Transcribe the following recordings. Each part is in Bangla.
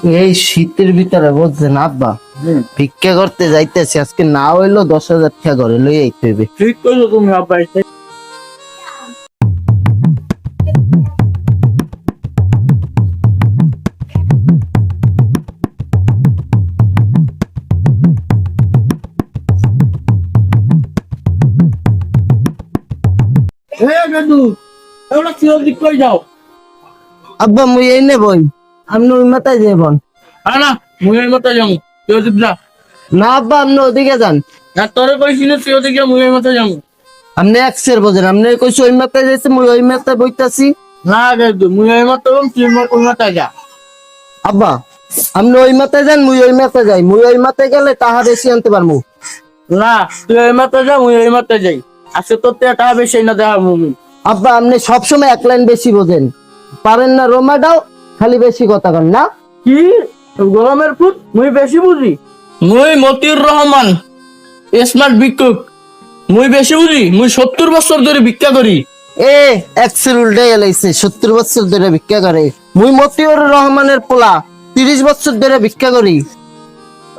এই শীতের ভিতরে বুঝছেন আব্বা, ভিক্ষা করতে যাইতেছি, আজকে না হইলো 10,000 টাকা করে লই আইতে হইবে। ঠিক কইছো তুমি আব্বা। যাও আব্বা মুই এই নেবই, আপনি ওই মাথায় যাবেন। না মুই এই মতো যাবো, তুই ওদিক যা। না আব্বা আপনি ওদিকে যান। না তোরে কইছি না তুই ওদিকে, মুই এই মতো যাবো। আপনি একসের বোঝেন, আপনি কইছো ওই মাথায় যাইছে, মুই ওই মাথায় বইতাছি। না গেদু, মুই এই মতো যাবো, তুই ওই মতো যা। আব্বা আপনি ওই মাথায় যান, মুই ওই মাথায় যাই, মুই ওই মাথায় গেলে টাকা বেশি আনতে পারবো। না তুই এই মতো যা, মুই এই মতো যাই। আজকে তোর থেকে টাকা বেশি না দেখা মুভি। আব্বা আপনি সবসময় এক লাইন বেশি বোঝেন, পারেন না রোমাটাও, খালি বেশি কথা কন না। কি গরমের ফুট, মুই বেশি বুঝি? মুই মতিউর রহমান, স্মার্ট ভিক্ষুক। মুই বেশি বুঝি? মুই 70 বছর ধরে ভিক্ষা করি। এ একসের উল্টে গেলাইছে, 70 বছর ধরে ভিক্ষা করে। মুই মতিউর রহমানের পোলা, 30 বছর ধরে ভিক্ষা করি।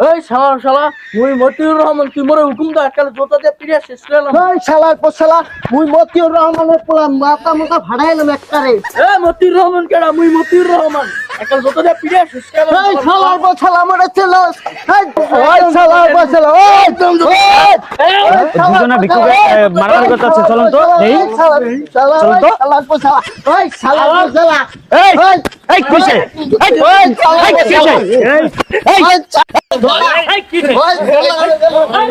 এই শালা শালা, মুই মতিউর রহমান, তুই মোরে হুকুম দা কাল জোতা দিয়ে পিরিয়া শেষ করলাম। ওই শালার পোশালা, মুই মতিউর রহমানের পোলা, মাথা মুখা ফাড়াইলাম একবারে। এ মতিউর রহমান কেডা? মুই মতিউর রহমান, কাল জোতা দিয়ে পিরিয়া শেষ করলাম। এই শালার পোশালা মরে ছিল, ওই শালার পোশালা, ওই দুজনে ভিক্ষুক মারামারি করতে আছে, চলুন তো এই শালার পোশালা, ওই শালার পোশালা, এই ওই এই কিসে এই ওই শালার এই কিসে এই এই কি রে?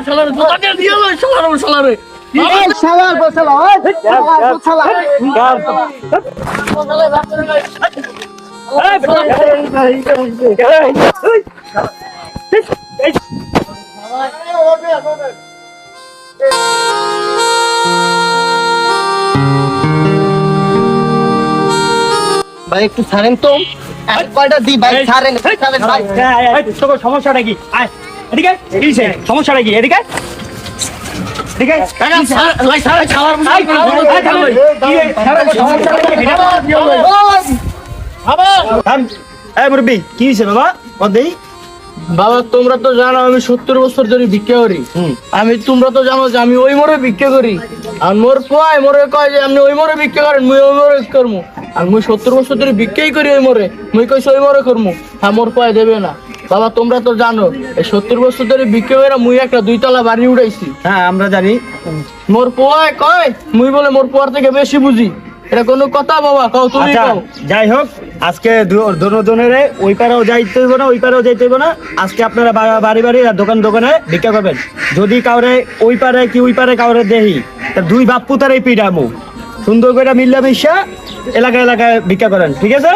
শালার জোতা দিয়ে দিও না, শালার শালারে। ওই শালার পোশালা, ওই শালার পোশালা। ভাই একটু ছাড়েন তো, এক কয়টা দি ভাই, ছাড়েন ছাড়েন ভাই। তোর সমস্যাটা কি? আয় এদিকে, কিসে সমস্যাটা কি? এদিকে এদিকে কাকা লাই শালা শালার এই মুরব্বি কি হয়েছে বাবা? বদেই বাবা, তোমরা তো জানো আমি 70 বছর ধরে ভিক্ষা করি। তোমরা তো জানো যে আমি ওই মোড়ে ভিক্ষা করি। আর মোর পোয়ায় মোরে কয় যে আপনি ওই মোড়ে ভিক্ষা করেন, মুই ওই মোড়ে করবো। আর মুই 70 বছর ধরে ভিক্ষাই করি ওই মোড়ে, মুই কইছি ওই মোড়ে করবো। হ্যাঁ মোর পোয়ায় দেবে না। বাবা তোমরা তো জানো এই 70 বছর ধরে ভিক্ষা করে মুই একটা 2 তলা বাড়ি উঠাইছি। হ্যাঁ আমরা জানি। মোর পোয়ায় কয় মুই বলে মোর পোয়ার থেকে বেশি বুঝি। এটা কোনো কথা বাবা? কও তুমি আচ্ছা কও। যাই হোক, আজকে দুজনের ওই পারেও যাইতে হইব না, ওই পারেও যাইতে হইব না। আজকে আপনারা বাড়ি বাড়ি আর দোকান দোকানে ভিক্ষা করবেন। যদি কাউরে ওই পারে কি ওই পারে কাউরে দেহি, তা 2 বাপ পুতারই পিডামু। সুন্দর করে মিল্লা মিশা এলাকায় এলাকায় ভিক্ষা করেন, ঠিক আছে?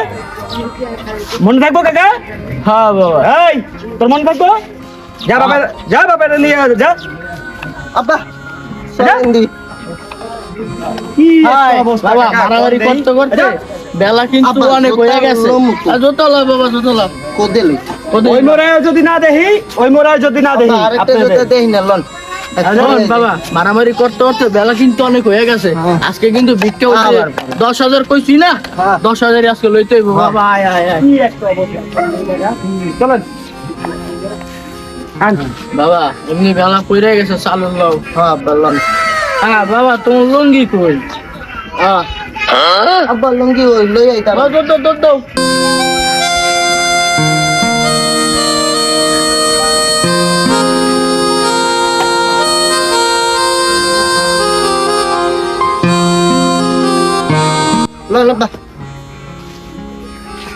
মনে থাকবো কাকা? হ্যাঁ বাবা। এই তোর মনে থাকবো? যা বাবার নিয়ে যা। আব্বা ছাড়েন দি। কি হাই, একটা অবস্থা বাবা কাকা, মারামারি দেই। করতে করতে বেলা কিন্তু আব্বা, অনেক হয়ে জোতা গেছে। লম তো। আর জোতলা বাবা, জোতলা কোদে লই। ওই মোড়ে যদি না দেখি, ওই মোড়ে যদি না দেখি আরেকটা আপনাদের জুতা দেই না লন। শোন বাবা, মারামারি করতে করতে বেলা কিন্তু অনেক হয়ে গেছে। হ্যাঁ। আজকে কিন্তু ভিক্ষা উঠে আবার। 10,000 কইছি না, হ্যাঁ। 10,000 আজকে লইতে হইব বাবা। আয় আয় আয় কি একটা অবস্থা। চলেন বাবা, এমনি বেলা কইরা গেছে, চালু লও। হ্যাঁ আব্বা লন। হ্যাঁ বাবা, তোমার লুঙ্গি কই? আব্বা লুঙ্গি ওই লই আইতা। দাও দাও দাও দাও। লন আব্বা।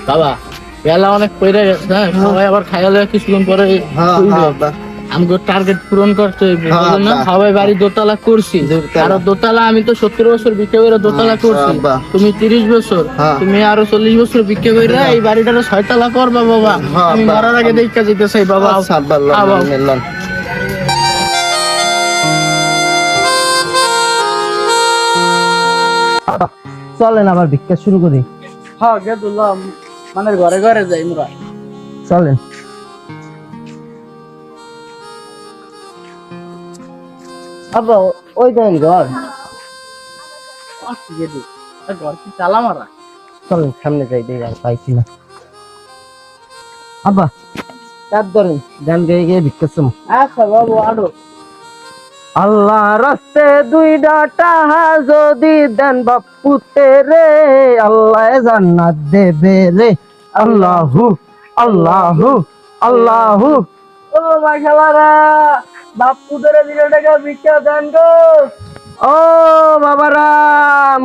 বাবা বেলা অনেক কইরা গেছে, হ্যাঁ সবাই আবার খাইলে কিছুক্ষণ পরে হ্যাঁ শুইবে। হ্যাঁ আব্বা। আমাকে টার্গেট পূরণ করতে হইবে, হ্যাঁ, বুঝলেন না? আব্বা। সবাই বাড়ি দোতলা করছি, দোতলা। আর দোতলা আমি তো 70 বছর ভিক্ষা করে দোতলা করছি। আব্বা। তুমি 30 বছর, হ্যাঁ। তুমি আরো 40 বছর ভিক্ষা করে এই বাড়িটারে 6 তলা করবা বাবা। হ্যাঁ, আমি আব্বা। মরার আগে দেখা যেতে চাই বাবা। আচ্ছা আব্বা লন আও, আও। লন, লন। আব্বা, চলেন আবার ভিক্ষা শুরু করি। হ্যাঁ গেদুল্লাহ, মানে ঘরে ঘরে যাই মোরা। চলেন। আব্বা ওই দেন ঘর। গেদু ঘর কি তালা মারা? চলেন সামনে যাই, দেখি আর পাইছি না। আব্বা কার ধরেন গান গেয়ে গিয়ে ভিক্ষাসম। আচ্ছা বাবু আরো আল্লাহ রাস্তে দুইটা টাহা যদি দেন বাপুতে রে, আল্লাহ জান্নাত দেবে রে। আল্লাহু আল্লাহু আল্লাহু। ও মাশাআল্লাহ বাপু ধরে দিলে টাকা ভিক্ষা দেন গো। ও বাবারা,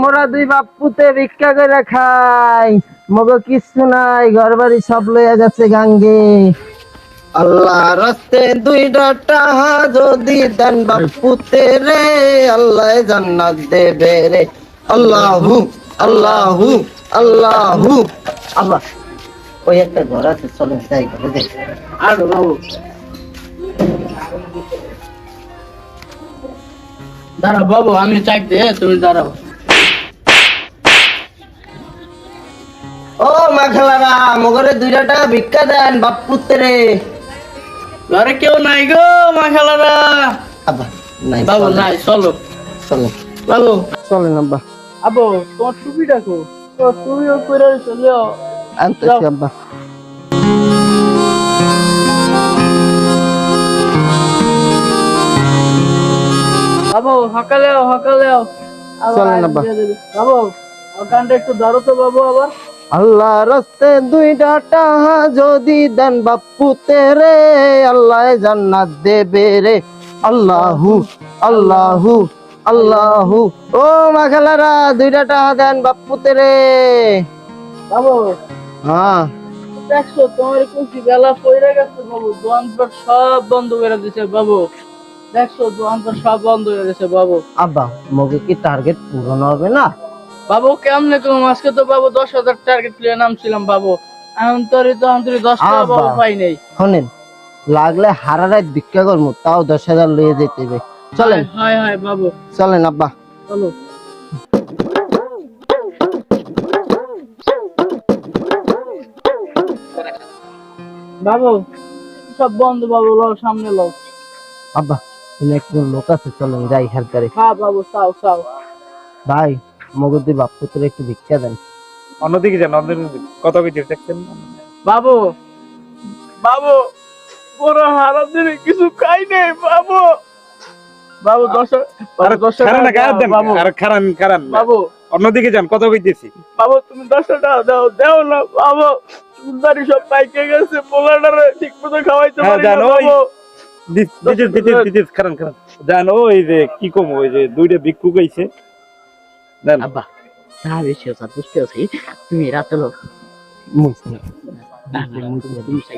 মোরা দুই বাপুতে ভিক্ষা করে খাই, মগো কিছু নাই, ঘর বাড়ি সব লইয়া গেছে গাঙ্গে। আল্লাহ রাস্তে দুইটা টাহা যদি দেন বাপুতে রে, আল্লাহ জান্নাত দেবে রে। আল্লাহু আল্লাহু আল্লাহু। আল্লাহ ওই একটা ঘর আছে, চলেন যাই ঘরে দেখি। আরো বাবু দাঁড়াও বাবু, আমি চাইতে তুমি দাঁড়াও। ও মাখালারা, মগরে দুইটা টাকা ভিক্ষা দেন বাপুতে রে। ঘরে কেউ নাই গো মাশাআল্লাহ। আব্বা নাই বাবু নাই, চলো চলেন বাবু। চলেন আব্বা। আবু তোমার টুপি ডাকো, তোমার টুপিও পরে চলে আনতেছি আব্বা। বাবু সকালে সকালে চলেন আব্বা। বাবু গানটা একটু ধরো তো বাবু আবার। আল্লাহ রাস্তে দুইটা টাহা যদি দেন বাপুতে রে, আল্লাহ জান্নাত দেবে রে। আল্লাহু আল্লাহু আল্লাহু। ও মাখালারা, দুইটা টাহা দেন বাপুতে রে। বাবু হ্যাঁ দেখছো তোমার কুচি বেলা পড়ে গেছে বাবু, দোকানপাট সব বন্ধ করে দিছে বাবু। দেখছো দোকানপাট সব বন্ধ হয়ে গেছে বাবু। আব্বা, মগে কি টার্গেট পূরণ হবে না? বাবু কেমনে কম, আজকে তো বাবু 10,000 টার্গেট প্লে নামছিলাম বাবু, এখন তোর 10 টাকা বাবু পাই নাই। শোনেন, লাগলে হারা রাত ভিক্ষা করবো, তাও 10,000 লইয়ে যেতে হবে। চলেন হয় হয় বাবু চলেন আব্বা। চলো। বাবু সব বন্ধ বাবু, লও সামনে লও। আব্বা এখানে একজন লোক আছে, চলেন যাই হারকারে। হ্যাঁ বাবু চাও চাও। ভাই মগর দুই বাপ পুত্র একটু ভিক্ষা দেন। অন্যদিকে যান, অন্যদিকে কত কিছু দেখছেন। বাবু বাবু পুরো হারা দিনে কিছু খাই নাই বাবু। বাবু 10 বাবু। বাবু অন্যদিকে যান, কত কইতেছি। বাবু তুমি 10 টাকা দাও, দাও না বাবু, চুলদারি সব পাইকে গেছে, পোলাটারে ঠিক মতো খাওয়াইতে পারি না বাবু। জানো ওই যে কি কম, ওই যে দুইটা ভিক্ষুক আইছে। আব্বা তা বেশি আছে, বুঝতে আছি, তুমি রাতে লো।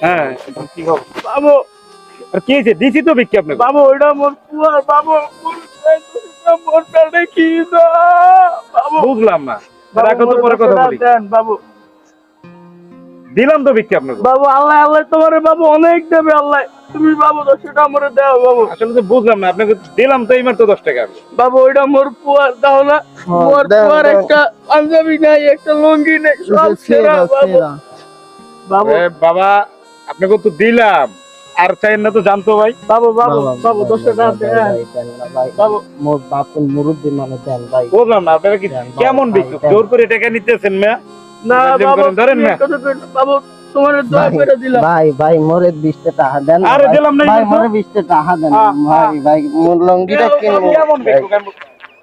হ্যাঁ কি খবর? বাবু আর কি হয়েছে? দিছি তো ভিক্ষা আপনাকে। বাবু ওইটা মোর পুয়ার বাবু, মোর পেটে কি দা বাবু। বুঝলাম না, রাখো তো, পরে কথা বলি। দেন বাবু। দিলাম তো ভিক্ষা আপনাকে। বাবু আল্লাহ আল্লাহ তোমার বাবু অনেক দেবে আল্লাহ, তুমি বাবু 10 টাকা আমারে দাও বাবু। আসলে তো বুঝলাম না, আপনাকে দিলাম তো এইমাত্র 10 টাকা। বাবু ওইটা মোর পুয়ার, দাও না। মোর পুয়ার একটা পাঞ্জাবি নাই, একটা লুঙ্গি নাই, সব ছেঁড়া বাবু। বাবু বাবা আপনাকে তো দিলাম, আর চাইন না তো জানতো ভাই। বাবু বাবু বাবু 10 টাকা দেন বাবু। মোর বাপের মুরব্বী মানে দেন ভাই। বুঝলাম না, আপনারা কি কেমন ভিক্ষুক, জোর করে টাকা নিতেছেন না? না বাবু ধরেন না বাবু, তোমার দয়া করে দিলাম। ভাই ভাই মোরে 20 টাকা দেন। আরে দিলাম না, ভাই মোরে 20 টাকা দেন। ভাই ভাই মোর লঙ্গিটা কিনবো। কেমন ভিক্ষুক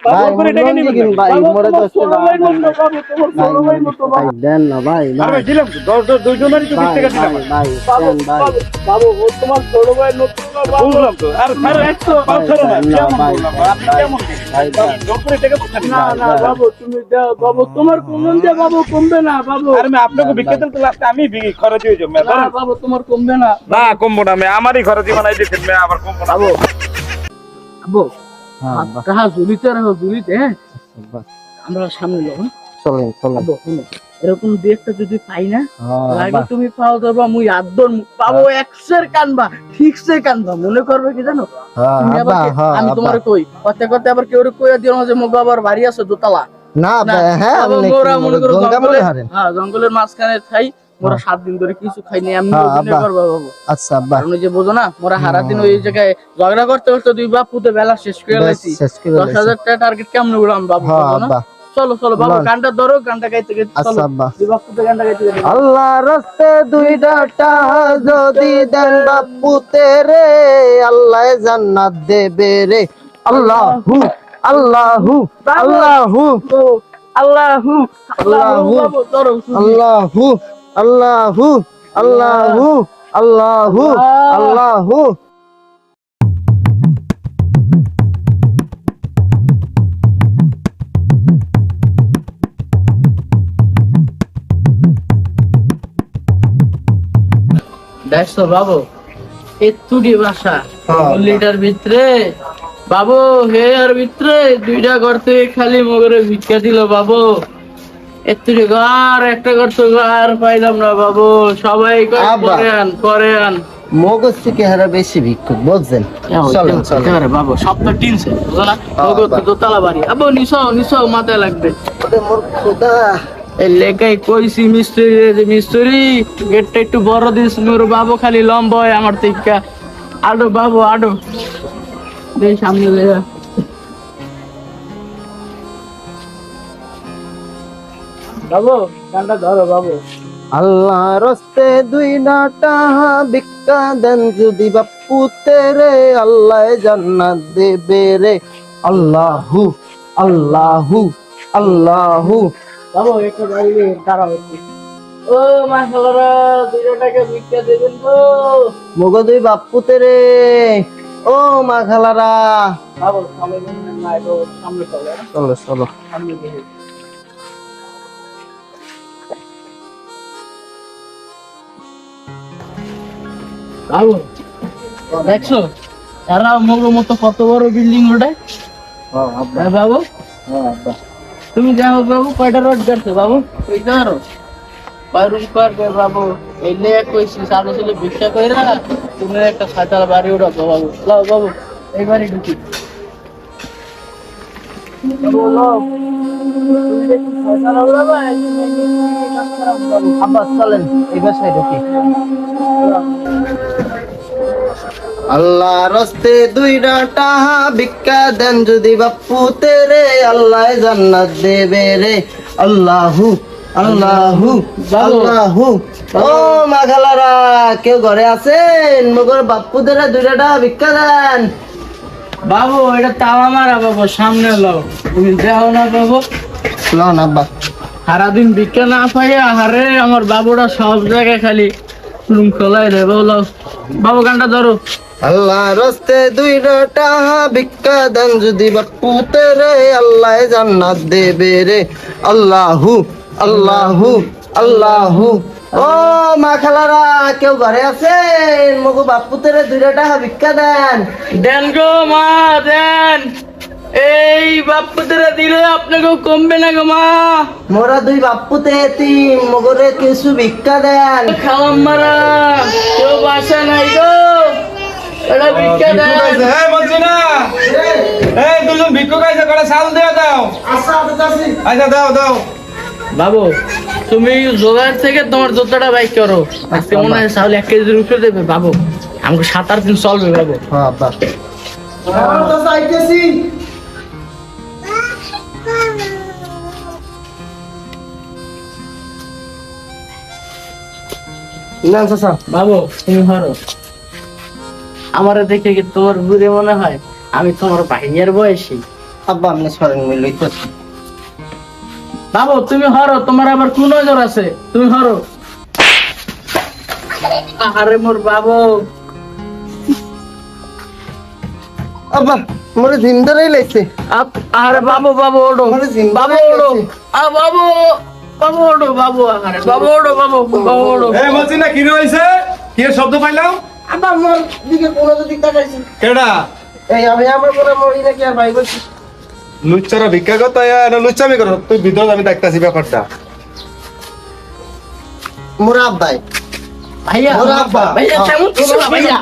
ভাই মোর লঙ্গি কিন ভাই, মোরে 10 টাকা দেন। বাবু তোমার ভাই দেন না ভাই। আরে দিলাম তো 10 দুইজনেরই তো 20 টাকা দিলাম। ভাই বাবু দেন ভাই। বাবু ও তোমার ছোট ভাই নতুন বাবু। বুঝলাম তো, আর স্যার একটু বাচ্চারা না, কেমন ভাই, বললাম, আপনি ভাই, কেমন ভাই, ভিক্ষুক? জোর করে টাকা তো খান না না। না বাবু তুমি দাও বাবু, তোমার কমবে বাবু, কমবে না বাবু। আরে আমি আপনাকে ভিক্ষা দিলাম তো, লাস্টে আমি খরচ হয়ে যাবো। না বাবু তোমার কমবে না না কমবো না, আমি আমারই খরচ বানাই দিয়েছেন, আবার কমবো না। বাবু। বাবু হ্যাঁ বাহ, টাকা ঝুলিতে রাখো, ঝুলিতে। হ্যাঁ বাহ। আমরা সামনে লো। চলেন চলেন। বাবু শুনো, এরকম দুই একটা যদি পাই না, হ্যাঁ লাগে বাহ। তুমি পাও ধরবা, মুই আদর বাবু এক্সের কানবা, ঠিকসে কানবা, মনে করবে কি জানো, হ্যাঁ তুমি আবার আব্বা, হ্যাঁ আমি আব্বা। তোমারে কই কথা কথা আবার কেউ কইয়া দিও না যে মগ আবার বাড়ি আছে দোতলা না না। ভাই, হ্যাঁ বাবু, আপনি মোরা মনে করো গঙ্গা বলে হারেন। হ্যাঁ জঙ্গলের মাঝখানে খাই, মোরা 7 দিন ধরে কিছু খাইনি, এমনি হ্যাঁ, অভিনয় আব্বা। করবা বাবু। আচ্ছা আব্বা, কারণ ওই যে বোঝো না, মোরা হারা দিন ওই জায়গায় ঝগড়া করতে করতে দুই বাপুতে বেলা শেষ করে বেশ, লাইছি। শেষ করে 10,000 টাকা টার্গেট কেমনে উড়াম বাবু, হ্যাঁ বোঝো না? আব্বা। চলো চলো বাবু লন। গানটা ধরো গানটা গাইতে গাইতে চলো আচ্ছা আব্বা। দুই বাপ্পুতে গানটা গাইতে গাইতে আল্লাহ রাস্তে দুইটা টাহা যদি দেন বাপুতে রে আল্লাহ জান্নাত দেবে রে আল্লাহু আল্লাহু আল্লাহু আল্লাহু আল্লাহু বাবু ধরো আল্লাহু আল্লাহু আল্লাহু আল্লাহু আল্লাহু দেখছো বাবু এতুটি বাসা হ্যাঁ। লিটার ভিতরে বাবু হে আর ভিতরে দুইটা ঘর থেকে খালি মগরে ভিক্ষা দিল বাবু এতুটি ঘর একটা ঘর তো ঘর পাইলাম না বাবু সবাই কয় আব্বা। পরে আন মগজ থেকে হারা বেশি ভিক্ষুক বুঝছেন চলেন চলেন বাবু সব তো টিনছে বুঝলো না মগর তো দোতলা বাড়ি আবু নিশো মাথায় লাগবে ওরে মোর খোদা এই লেখাই কইছি মিস্ত্রি গেটটা একটু বড় দিস মোর বাবু খালি লম্বা হয় আমার থেকে আডো বাবু আডো দেই সামনে লেগা বাবু গানটা ধরো বাবু আল্লাহ রস্তে দুই টাহা ভিক্ষা দেন যদি বাপু তেরে আল্লাহ জান্নাত দেবে রে আল্লাহু আল্লাহু আল্লাহু বাবু একটা দাঁড়িয়ে দাঁড়াও একটু। ও মাশাআল্লাহ 2 টাকা ভিক্ষা দেবেন গো মগো দুই বাপু তেরে ও মা খালারা বাবু সামনে না একটু সামনে চলো চলো চলো সামনে দেখি বাবু দেখছো এরা মগর মতো কত বড় বিল্ডিং ওটাই বাবু তুমি যাও বাবু কয়টা রোড করছো বাবু কইতে পারো কয় রুম করবে বাবু এই লে কইছি সামনে ছিল ভিক্ষা কইরা তুমি একটা সাইতাল বাড়ি উঠাবো বাবু লাও বাবু এই বাড়ি ঢুকি বাবু, লাও। তুমি দেখি সাইতাল উড়াবা, এই কাজ করাবো বাবু। আব্বা চলেন এই বাসায় ঢুকি আল্লাহ রস্তে দুই টাহা ভিক্ষা দেন যদি বাপু তেরে আল্লাহ জান্নাত দেবে রে আল্লাহু আল্লাহু আল্লাহু ও মা খালারা কেউ ঘরে আছেন মগর বাপু তেরে দুই টাহা ভিক্ষা দেন বাবু এটা তাওয়া মারা বাবু সামনে লও তুমি দেখো না বাবু লন আব্বা সারাদিন ভিক্ষা না পাইয়া হারে আমার বাবুরা সব জায়গায় খালি রুম খোলাই দেয় বাবু লও বাবু গানটা ধরো আল্লাহ রস্তে দুই টাহা ভিক্ষা দেন যদি বাপু তেরে আল্লাহ জান্নাত দেবে রে আল্লাহু আল্লাহু আল্লাহু ও মা খালারা কেউ ঘরে আছেন মগো বাপু তেরে দুই টাহা ভিক্ষা দেন দেন গো মা দেন এই বাপুদের দিলে আপনাকে কমবে না গো মা মোরা দুই বাপুতে এতিম মগরে কিছু ভিক্ষা দেন খালাম মারা কেউ বাসা নাই গো এটা ভিক্ষা দেন দুজন ভিক্ষুক আইসে করে চাল দিয়ে দাও আচ্ছা দাও দাও বাবু তুমি জোগাড় থেকে তোমার জুতাটা বাইক করো আজকে মনে হয় চাউল 1 কেজির উপরে দেবে বাবু আমাকে 7-8 দিন চলবে বাবু হ্যাঁ আব্বা না চাচা বাবু তুমি ধরো আমারে দেখে কি তোমার বুড়ি মনে হয় আমি তোমার ভাইয়ের বয়সী আব্বা আপনি সরেন মিলই তো বাবু তুমি হরো তোমার আবার কোন নজর আছে তুমি হরো আরে মোর বাবু আব্বা মোরে জিন্দারাই লাইছে আরে বাবু বাবু ওডো আমারে জিন্দা বাবু ওডো বাবু বাবু ওডো বাবু আরে বাবু ওডো বাবু বাবু ওডো এই মচিনা কি হইছে কি শব্দ পাইলাম আব্বা মোর দিকে কোন দিক তাকাইছে কেডা এই আমি আমার পরে মরি নাকি আর ভাই বলছি লুচ্চারা ভিক্ষা করতে না লুচ্চামি করো তুই ভিতর আমি দেখতাছি ব্যাপারটা মোর আব্বাই ভাইয়া ওরে আব্বা। ভাইয়া কেমন কিছু না ভাইয়া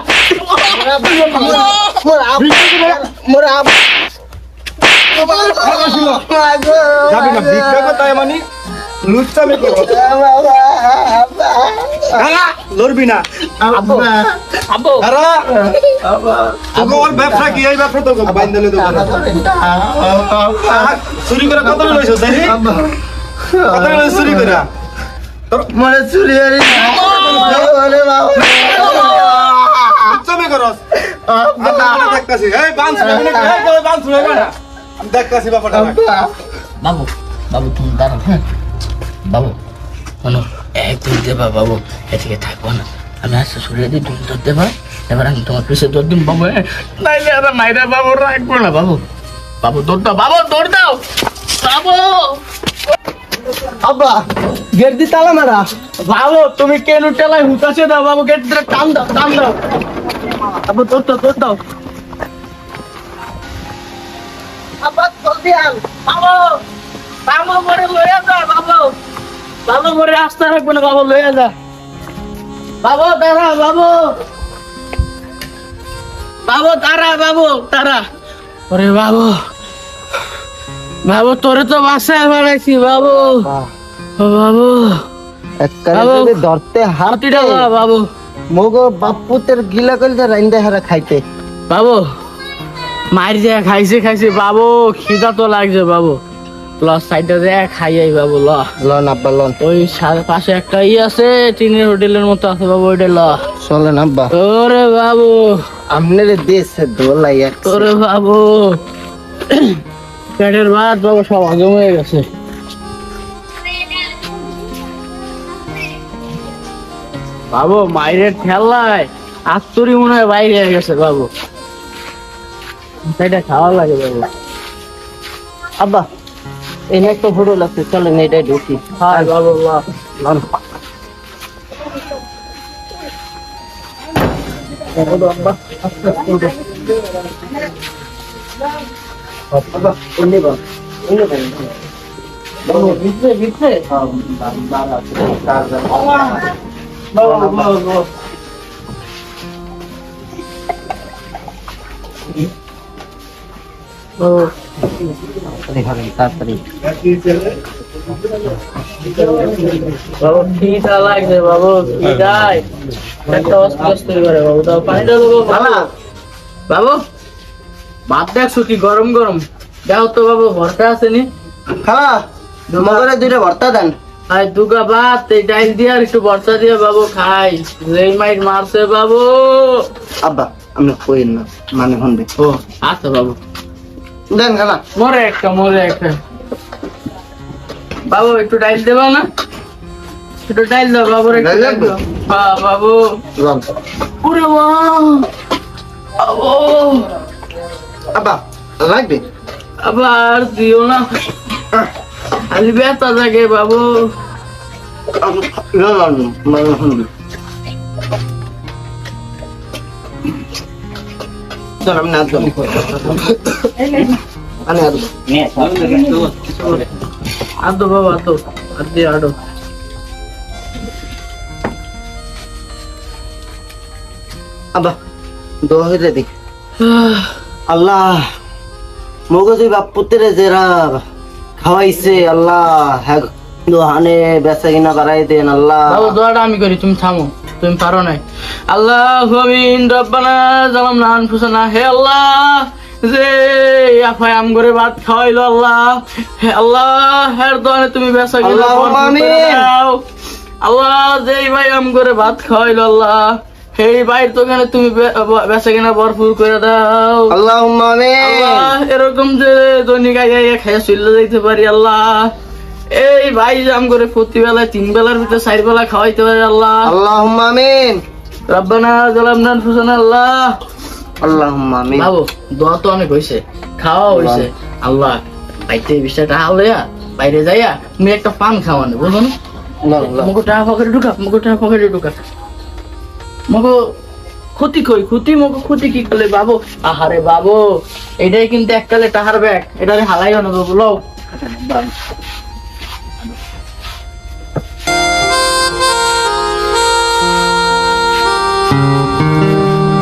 মোর আব্বা মোর আব্বা যাবি না ভিক্ষা করতে মানে লুচ্চামি করো খারা লড়বি না আব্বু আব্বু খারা তোকে ওর ব্যবসা কি এই ব্যবসা তোকে বাইন্দলে দেবো চুরি করে কত লইছো তাই কত লইছো চুরি করে মনে চুরি আরে ওরে বাবা লুচ্চামি করো আমি দেখতাছি এই বাঁধ শুনে এই বাঁধ শুনে না আমি দেখতাছি ব্যাপারটা বাবু বাবু তুমি দাঁড়াও হ্যাঁ বাবু শোনো একদিন দেবা বাবু এদিকে থাকবো না আমি আজকে সরিয়ে দিই তুমি ধরতে পারো এবার আমি তোমার পিছিয়ে দৌড় দিন বাবু নাইলে আর মাইরা বাবু রাখবো না বাবু বাবু দৌড় দাও বাবু দৌড় দাও বাবু আব্বা গেট দি তালা মারা বাবু তুমি কেন টেলায় হুতাছে দাও বাবু গেট ধরে টান দাও বাবু দৌড় দাও আব্বা জলদি আন বাবু বাবু মরে লইয়া যা বাবু বাবু মরে আসতে রাখবো না বাবু লইয়া যা বাবু দাঁড়া বাবু বাবু দাঁড়া বাবু দাঁড়া ওরে বাবু বাবু তোরে তো বাসায় বানাইছি বাবু ও বাবু এককারে বাবু, যদি ধরতে হাতিটা হাতে দাও বাবু মগো বাপুতের গিলা কইলে রাইন্দা হারা খাইতে বাবু মার যা খাইছে বাবু খিদা তো লাগছে বাবু ল সাইডে যা খাইয়াই বাবু ল লন আব্বা লন ওই পাশে একটা আছে টিনের হোটেলের মতো আছে বাবু ওইটা ল চলেন আব্বা ওরে বাবু আপনার দেশে দোলাই এক ওরে বাবু পেটের ভাত বাবু সব হজম হয়ে গেছে বাবু মায়ের ঠেলায় আত্তরি মনে হয় বাইরে হয়ে গেছে বাবু সেটা খাওয়া লাগে বাবু আব্বা এনে একটা হোটেল আছে চলেন এটাই ঢুকি হ্যাঁ বাবু বাহ লন আব্বা আস্তে আস্তে উঠো। আব্বা উনি বল উনি বল বাবু ভিতরে বাবু তাড়াতাড়ি বাবু খিদা লাগছে বাবু খিদায় একটা অস্ত করে বাবু দাও পানিটা দেবো বাবা বাবু ভাত দেখছো কি গরম গরম দাও তো বাবু ভরটা আছে নি খালা মগরে দুইটা ভর্তা দেন আর দুগা ভাত এই ডাইল দিয়ে আর একটু ভরটা দিয়ে বাবু খাই যেই মাইট মারছে বাবু আব্বা আমি কইন না মানে হনবে ও আচ্ছা বাবু দেন খালা মরে একটা বাবু একটু ডাইল দেবা না একটু ডাইল দাও বাবুর একটু ডাইল ডাইল লাগবে? দাও। হ্যাঁ বাবু লন ওরে বাবা বাবু আব্বা লাগবে আবার দিও না খালি ব্যথা থাকে বাবু লন মানে হনবে চল আমি নাচ আমি আদো বাবা আদো আদি আডো আব্বা দোয়া হইলে দেখ আল্লাহ মগজে বাপুতেরে জেরা খাওয়াইছে আল্লাহ হ্যাঁ দোহানে বেচা কিনা বাড়াই দেন আল্লাহ বাবু দোয়াটা আমি করি তুমি থামো তুমি পারো নাই আল্লাহ আমিন রব্বানা জালামনা আনফুসানা হে আল্লাহ যে আফাই আম করে ভাত খাওয়াইলো আল্লাহ হে আল্লাহ হের দোয়ানে তুমি বেচা কিনা আল্লাহুম্মা ভরপুর করে আমিন। দাও। আল্লাহ যেই ভাই আম করে ভাত খাওয়াইলো আল্লাহ সেই ভাইয়ের দোকানে তুমি বেচা কিনা ভরপুর করে দাও আল্লাহুম্মা আমিন আল্লাহ এরকম যে দৈনিক আগে খাইয়া চলে যাইতে পারি আল্লাহ এই ভাই জাম করে প্রতিবেলায় 3 বেলার ভিতরে 4 বেলা খাওয়াইতে পারি আল্লাহ আল্লাহুম্মা আমিন রব্বানা জালামনা আনফুসানা আল্লাহ আল্লাহুম্মা আমিন বাবু দোয়া তো অনেক হইছে খাওয়া হইছে আল্লাহ বাইতে 20 টাকা হাওয়া বাইরে যাইয়া তুমি একটা পান খাওয়ানো বুঝো না লন লন মগো টাকা পকেটে ঢুকা মগো ক্ষতি মগো ক্ষতি কি করলে বাবু আহারে বাবু এটাই কিন্তু এককালে টাহার ব্যাগ এটা হালাইও না বাবু লও